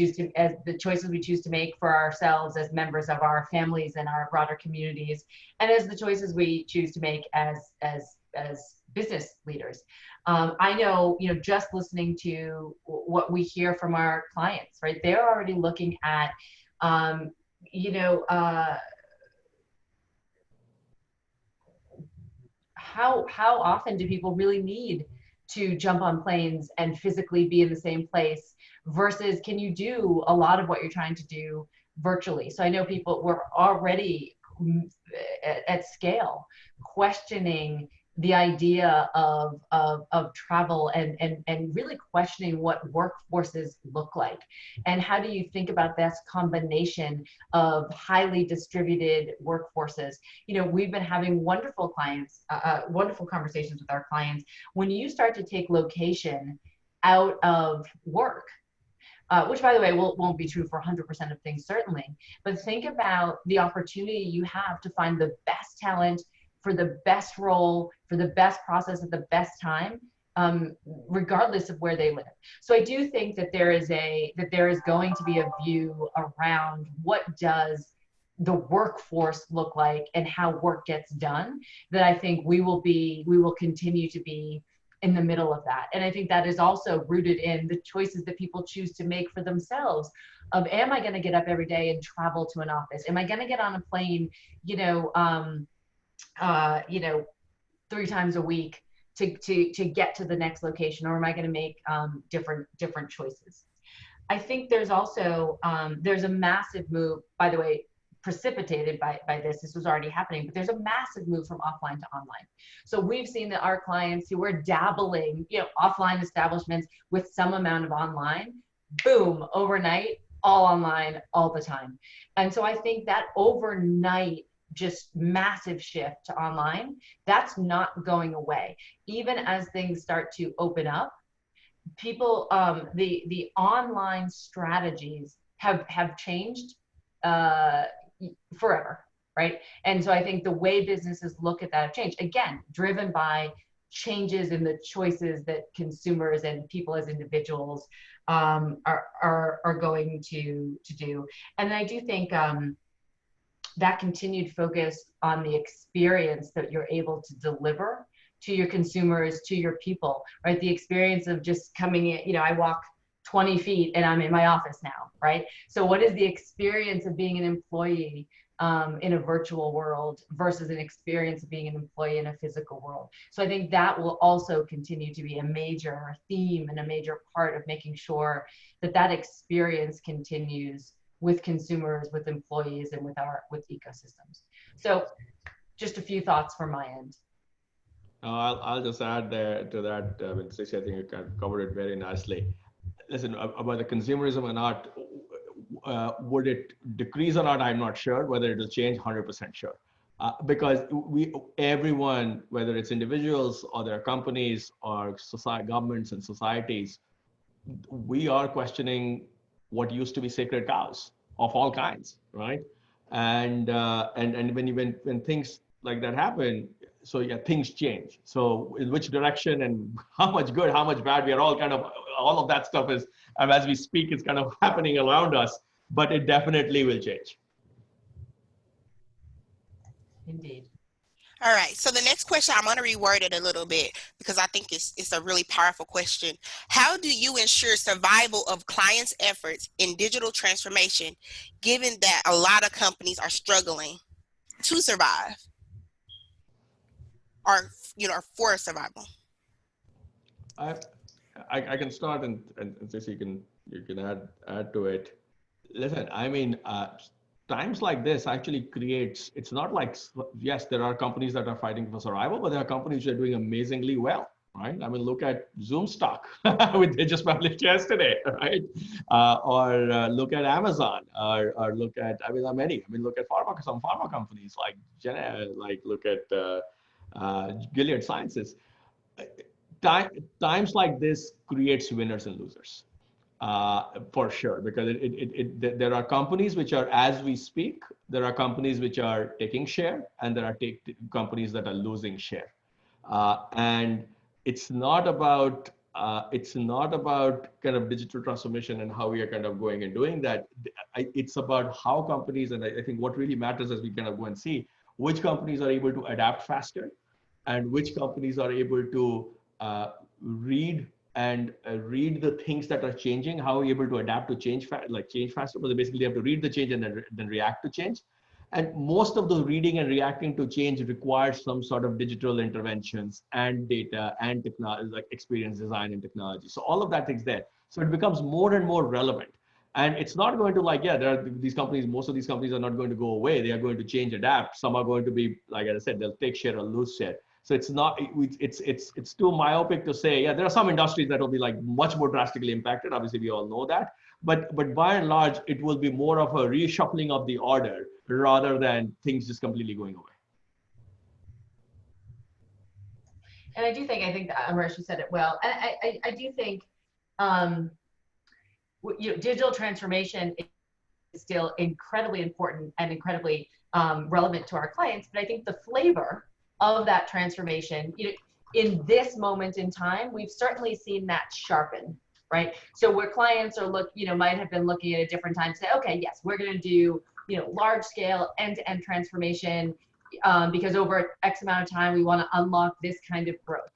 choices we choose to make for ourselves as members of our families and our broader communities, and as the choices we choose to make as business leaders. I know, you know, just listening to what we hear from our clients, right? They're already looking at, you know, how often do people really need to jump on planes and physically be in the same place versus can you do a lot of what you're trying to do virtually? So I know people were already at scale questioning the idea of travel and really questioning what workforces look like. And how do you think about this combination of highly distributed workforces? You know, we've been having wonderful conversations with our clients. When you start to take location out of work, which by the way won't be true for 100% of things certainly, but think about the opportunity you have to find the best talent for the best role, for the best process at the best time, regardless of where they live. So I do think that there is going to be a view around what does the workforce look like and how work gets done, that I think we will continue to be in the middle of that. And I think that is also rooted in the choices that people choose to make for themselves of, am I going to get up every day and travel to an office? Am I going to get on a plane, you know, you know, 3 times a week to get to the next location, or am I going to make different choices? I think there's also there's a massive move, by the way, precipitated by this. This was already happening, but there's a massive move from offline to online. So we've seen that our clients who were dabbling, you know, offline establishments with some amount of online, boom, overnight, all online all the time. And so I think that overnight just massive shift to online, that's not going away. Even as things start to open up, people, the online strategies have changed forever, right? And so I think the way businesses look at that have changed, again, driven by changes in the choices that consumers and people as individuals are going to do. And I do think that continued focus on the experience that you're able to deliver to your consumers, to your people, right? The experience of just coming in, you know, I walk 20 feet and I'm in my office now, right? So what is the experience of being an employee in a virtual world versus an experience of being an employee in a physical world? So I think that will also continue to be a major theme and a major part of making sure that that experience continues with consumers, with employees, and with ecosystems. So just a few thoughts from my end. I'll just add there to that, Stacy, I think you covered it very nicely. Listen, about the consumerism or not, would it decrease or not, I'm not sure. Whether it will change, 100% sure. Because everyone, whether it's individuals or their companies or governments and societies, we are questioning what used to be sacred cows of all kinds, right? And when things like that happen, so yeah, things change. So in which direction and how much good, how much bad, we are all kind of, all of that stuff is, as we speak, it's kind of happening around us, but it definitely will change. Indeed. All right, so the next question, I'm going to reword it a little bit because I think it's a really powerful question. How do you ensure survival of clients' efforts in digital transformation, given that a lot of companies are struggling to survive, or for survival? I can start, and Stacey, you can add to it. Listen, I mean, times like this actually creates, it's not like, yes, there are companies that are fighting for survival, but there are companies that are doing amazingly well, right? I mean, look at Zoom stock, they just published yesterday, right? Or look at Amazon, or look at, I mean, there are many. I mean, look at some pharma companies like look at Gilead Sciences. Times like this creates winners and losers. For sure, because there are companies which are, as we speak, there are companies which are taking share, and there are companies that are losing share. And it's not about kind of digital transformation and how we are kind of going and doing that. It's about how companies, and I think what really matters as we kind of go and see which companies are able to adapt faster, and which companies are able to read the things that are changing, how are we able to adapt to change faster, but basically they have to read the change and then react to change. And most of the reading and reacting to change requires some sort of digital interventions and data and technology, like experience design and technology. So all of that is there. So it becomes more and more relevant. And it's not going to there are these companies, most of these companies are not going to go away. They are going to change, adapt. Some are going to be, like I said, they'll take share or lose share. So it's not, it's too myopic to say, yeah, there are some industries that will be much more drastically impacted. Obviously, we all know that. But by and large, it will be more of a reshuffling of the order rather than things just completely going away. And I think that Amaresh, you said it well. And I do think digital transformation is still incredibly important and incredibly relevant to our clients. But I think the flavor of that transformation, in this moment in time, we've certainly seen that sharpen, right? So where clients are might have been looking at a different time, say, okay, yes, we're going to do, large scale end-to-end transformation because over X amount of time, we want to unlock this kind of growth.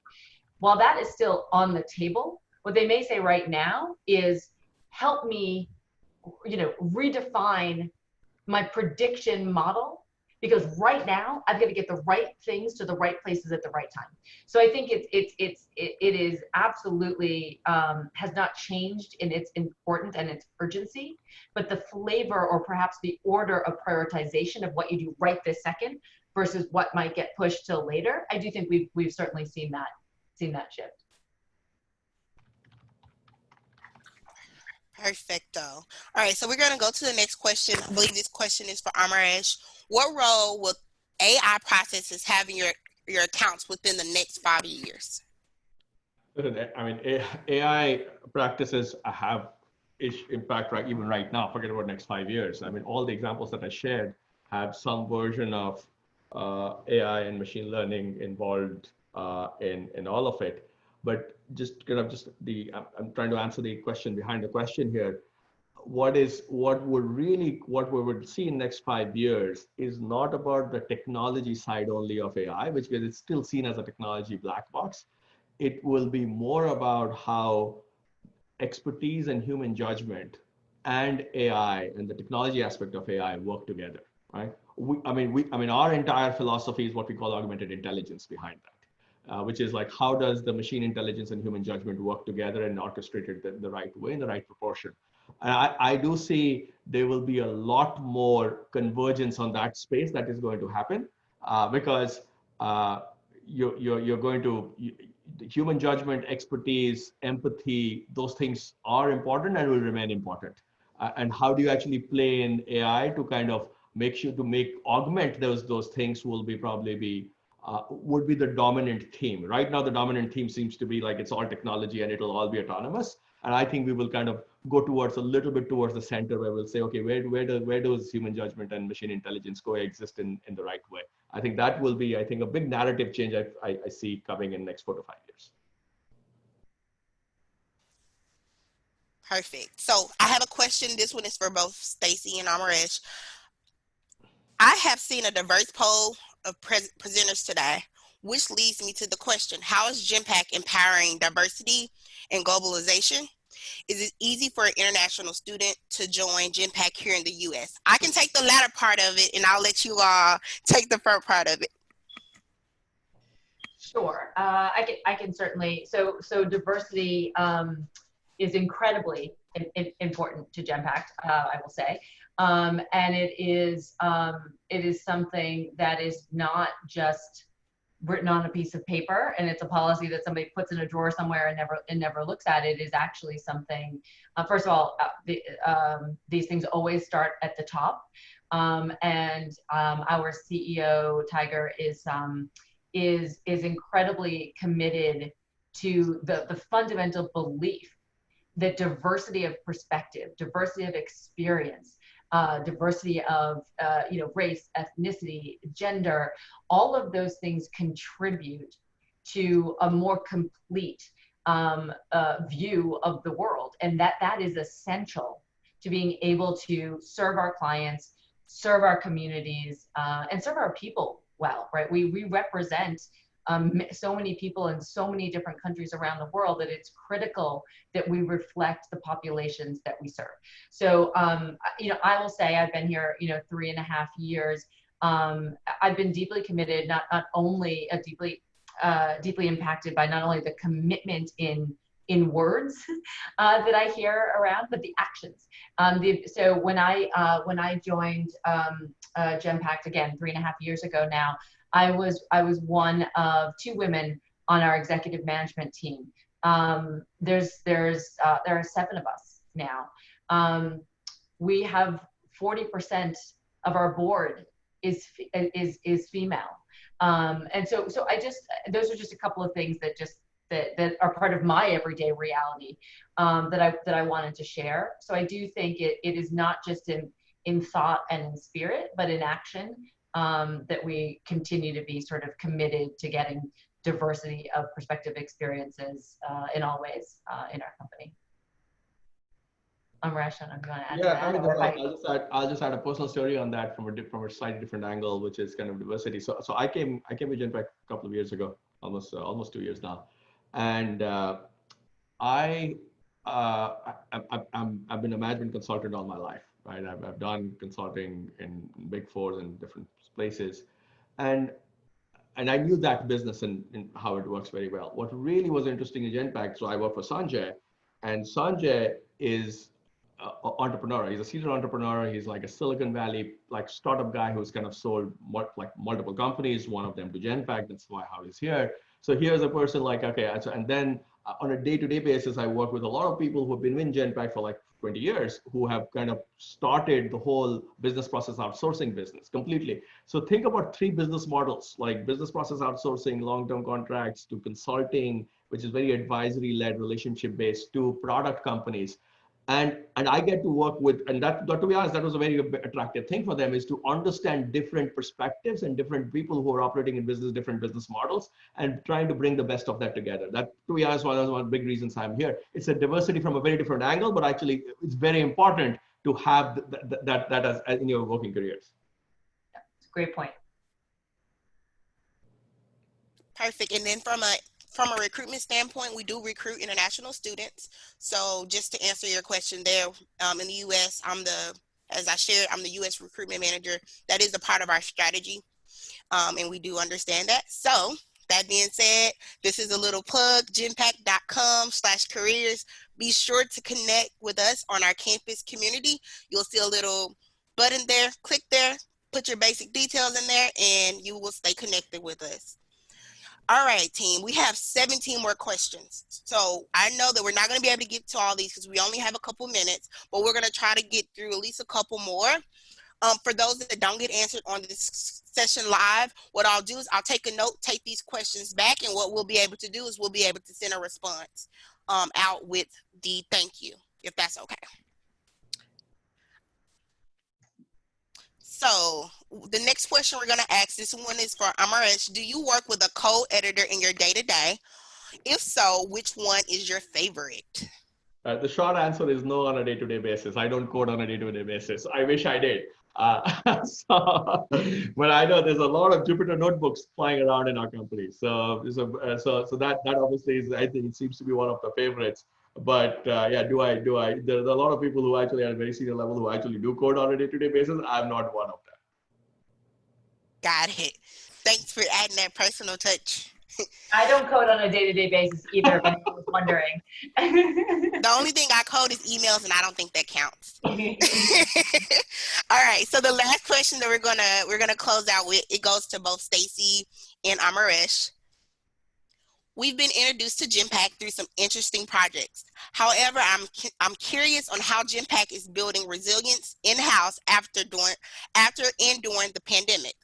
While that is still on the table, what they may say right now is, help me, redefine my prediction model because right now I've got to get the right things to the right places at the right time. So I think it is absolutely has not changed in its importance and its urgency, but the flavor or perhaps the order of prioritization of what you do right this second versus what might get pushed till later, I do think we've certainly seen that shift. Perfecto. All right, so we're going to go to the next question. I believe this question is for Amaresh. What role will AI processes have in your accounts within the next 5 years? I mean, AI practices have impact even right now. Forget about next 5 years. I mean, all the examples that I shared have some version of AI and machine learning involved in all of it. But I'm trying to answer the question behind the question here. What we would see in next 5 years is not about the technology side only of AI, which is still seen as a technology black box. It will be more about how expertise and human judgment and AI and the technology aspect of AI work together, right? Our entire philosophy is what we call augmented intelligence behind that, which is like, how does the machine intelligence and human judgment work together and orchestrated the right way, in the right proportion? And I do see there will be a lot more convergence on that space that is going to happen because you're going to, human judgment, expertise, empathy, those things are important and will remain important. And how do you actually play in AI to kind of augment those things would be the dominant theme. Right now, the dominant theme seems to be like it's all technology and it'll all be autonomous. And I think we will kind of go towards a little bit towards the center where we'll say, okay, where does human judgment and machine intelligence coexist in the right way? I think that will be, a big narrative change I see coming in next 4 to 5 years. Perfect. So I have a question. This one is for both Stacy and Amaresh. I have seen a diverse poll of presenters today, which leads me to the question, how is Genpact empowering diversity and globalization? Is it easy for an international student to join Genpact here in the US? I can take the latter part of it, and I'll let you all take the first part of it. Sure, I can certainly. So diversity is incredibly important to Genpact, I will say, and it is something that is not just written on a piece of paper and it's a policy that somebody puts in a drawer somewhere and never looks at. It is actually something. First of all, these things always start at the top, and our CEO Tiger is incredibly committed to the fundamental belief that diversity of perspective, diversity of experience, diversity of race, ethnicity, gender, all of those things contribute to a more complete view of the world, and that is essential to being able to serve our clients, serve our communities, and serve our people well, right? We represent so many people in so many different countries around the world that it's critical that we reflect the populations that we serve. So, I will say I've been here, 3.5 years. I've been deeply committed, not only deeply impacted by not only the commitment in words that I hear around, but the actions. So when I joined Genpact again 3.5 years ago now, I was one of 2 women on our executive management team. There are 7 of us now. We have 40% of our board is female, and so those are just a couple of things that are part of my everyday reality that I wanted to share. So I do think it is not just in thought and in spirit, but in action, that we continue to be sort of committed to getting diversity of perspective experiences in all ways in our company. Amaresh, I don't know if you want to add to that. I'll just add a personal story on that from a slightly different angle, which is kind of diversity. So I came to Genpact a couple of years ago, almost 2 years now, and I've been a management consultant all my life, right? I've done consulting in Big Fours and different places, and I knew that business and how it works very well. What really was interesting in Genpact, so I work for Sanjay, and Sanjay is an entrepreneur. He's a serial entrepreneur. He's like a Silicon Valley like startup guy who's kind of sold multiple companies, one of them to Genpact. That's why how he's here. So here's a person like, okay, and then on a day-to-day basis, I work with a lot of people who have been in Genpact for like 20 years, who have kind of started the whole business process outsourcing business completely. So think about three business models, like business process outsourcing, long-term contracts, to consulting, which is very advisory-led, relationship-based, to product companies. And I get to work with, and that to be honest, that was a very attractive thing for them, is to understand different perspectives and different people who are operating in business, different business models, and trying to bring the best of that together. That, to be honest, one of the big reasons I'm here. It's a diversity from a very different angle, but actually it's very important to have that as in your working careers. Yeah, it's a great point. Perfect. And then from a recruitment standpoint, we do recruit international students. So just to answer your question there, in the U.S., as I shared, I'm the U.S. recruitment manager. That is a part of our strategy, and we do understand that. So that being said, this is a little plug, genpact.com/careers. Be sure to connect with us on our campus community. You'll see a little button there. Click there, put your basic details in there, and you will stay connected with us. All right, team, we have 17 more questions. So I know that we're not going to be able to get to all these because we only have a couple minutes, but we're going to try to get through at least a couple more. For those that don't get answered on this session live, what I'll do is I'll take a note, take these questions back, and what we'll be able to do is we'll be able to send a response out with the thank you, if that's okay. So the next question we're going to ask, this one is for Amaresh. Do you work with a code editor in your day-to-day? If so, which one is your favorite? The short answer is no on a day-to-day basis. I don't code on a day-to-day basis. I wish I did. But I know there's a lot of Jupyter notebooks flying around in our company. So that obviously is, I think it seems to be one of the favorites. But yeah, there's a lot of people who actually at a very senior level who actually do code on a day-to-day basis. I'm not one of them. Got it. Thanks for adding that personal touch. I don't code on a day-to-day basis either, if anyone was wondering. The only thing I code is emails, and I don't think that counts. All right, so the last question that we're gonna close out with, it goes to both Stacy and Amaresh. We've been introduced to Genpact through some interesting projects. However, I'm curious on how Genpact is building resilience in-house after and during the pandemic.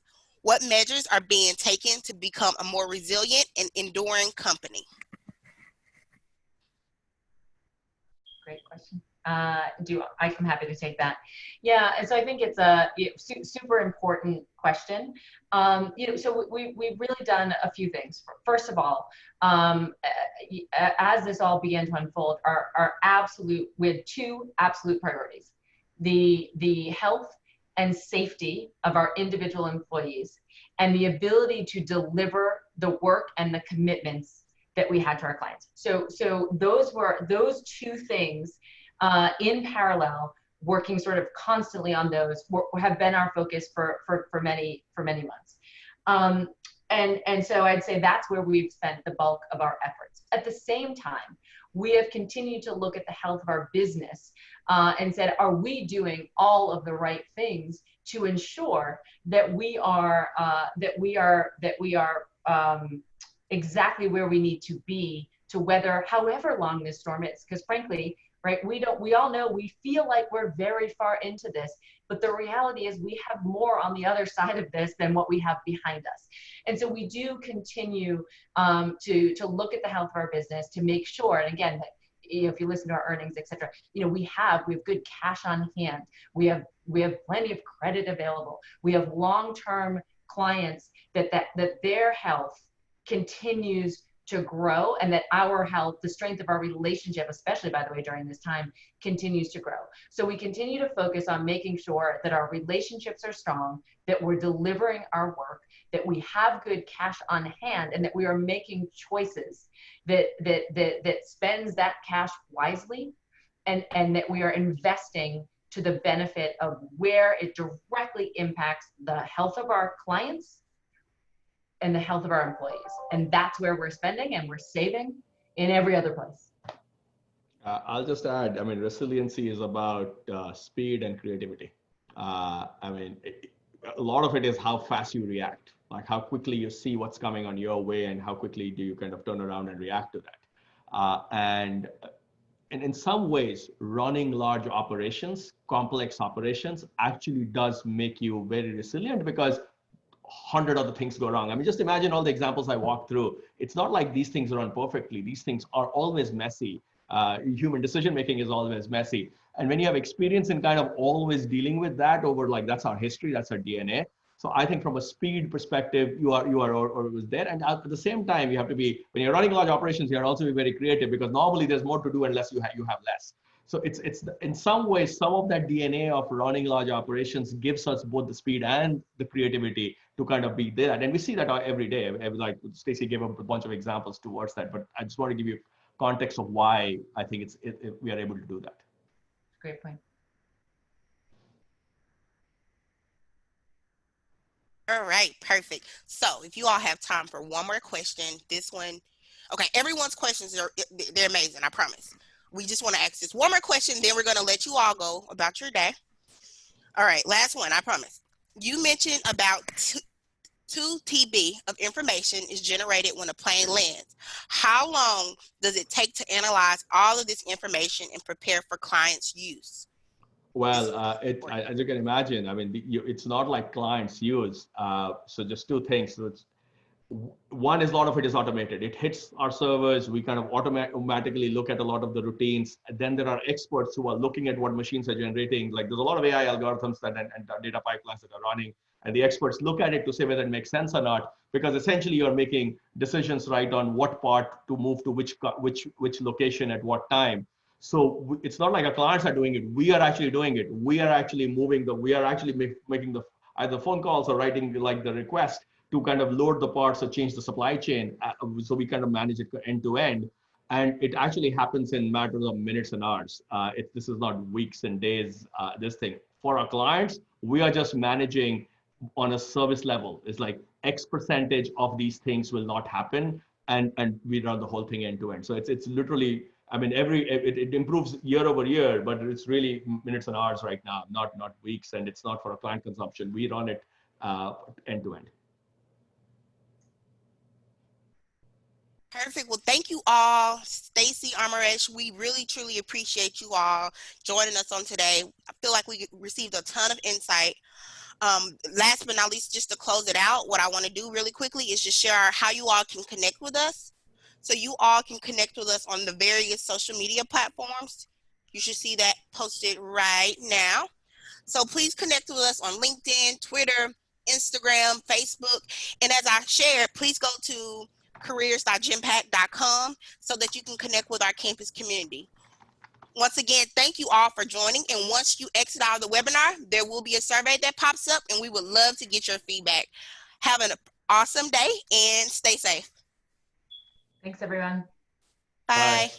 What measures are being taken to become a more resilient and enduring company? Great question. I'm happy to take that. Yeah, and so I think it's a super important question. So we've really done a few things. First of all, as this all began to unfold, we had two absolute priorities: the health and safety of our individual employees, and the ability to deliver the work and the commitments that we had to our clients. So those two things in parallel, working sort of constantly on those, have been our focus for many months. And so I'd say that's where we've spent the bulk of our efforts. At the same time, we have continued to look at the health of our business and said, are we doing all of the right things to ensure that we are exactly where we need to be to weather however long this storm is? Because frankly, right, we all know, we feel like we're very far into this, but the reality is we have more on the other side of this than what we have behind us. And so we do continue to look at the health of our business to make sure, and again, if you listen to our earnings, et cetera, we have good cash on hand. We have plenty of credit available. We have long-term clients that their health continues to grow, and that our health, the strength of our relationship, especially by the way during this time, continues to grow. So we continue to focus on making sure that our relationships are strong, that we're delivering our work, that we have good cash on hand, and that we are making choices that spends that cash wisely, and that we are investing to the benefit of where it directly impacts the health of our clients and the health of our employees. And that's where we're spending and we're saving in every other place. I'll just add, I mean, resiliency is about speed and creativity. A lot of it is how fast you react, like how quickly you see what's coming on your way and how quickly do you kind of turn around and react to that. And in some ways, running large operations, complex operations, actually does make you very resilient because 100 other things go wrong. I mean, just imagine all the examples I walked through. It's not like these things run perfectly. These things are always messy. Human decision making is always messy. And when you have experience in kind of always dealing with that over, like, that's our history, that's our DNA. So I think from a speed perspective, you are always there. And at the same time, you have to be, when you're running large operations, you have to also be very creative because normally there's more to do unless you have less. So it's in some ways, some of that DNA of running large operations gives us both the speed and the creativity to kind of be there. And we see that every day. Like Stacy gave a bunch of examples towards that, but I just want to give you context of why I think we are able to do that. Great point. All right, perfect. So if you all have time for one more question, this one, okay, everyone's questions they're amazing, I promise. We just want to ask this one more question, then we're going to let you all go about your day. All right, last one, I promise. You mentioned about 2 TB of information is generated when a plane lands. How long does it take to analyze all of this information and prepare for clients' use? Well, as you can imagine, I mean, it's not like clients use. So just 2 things. So one is a lot of it is automated. It hits our servers. We kind of automatically look at a lot of the routines. And then there are experts who are looking at what machines are generating. Like there's a lot of AI algorithms and data pipelines that are running. And the experts look at it to say whether it makes sense or not, because essentially you're making decisions right on what part to move to which location at what time. So it's not like our clients are doing it. We are actually doing it. We are actually making the either phone calls or writing like the request to kind of load the parts or change the supply chain. So we kind of manage it end to end. And it actually happens in matters of minutes and hours. This is not weeks and days, this thing. For our clients, we are just managing on a service level. It's like X percentage of these things will not happen. And we run the whole thing end to end. So it's literally, I mean, it improves year over year, but it's really minutes and hours right now, not weeks. And it's not for a client consumption. We run it end to end. Perfect. Well, thank you all. Stacy, Amaresh, we really, truly appreciate you all joining us on today. I feel like we received a ton of insight. Last but not least, just to close it out, what I want to do really quickly is just share how you all can connect with us. So you all can connect with us on the various social media platforms. You should see that posted right now. So please connect with us on LinkedIn, Twitter, Instagram, Facebook. And as I shared, please go to careers.genpact.com so that you can connect with our campus community. Once again, thank you all for joining. And once you exit out of the webinar, there will be a survey that pops up and we would love to get your feedback. Have an awesome day and stay safe. Thanks, everyone. Bye. Bye.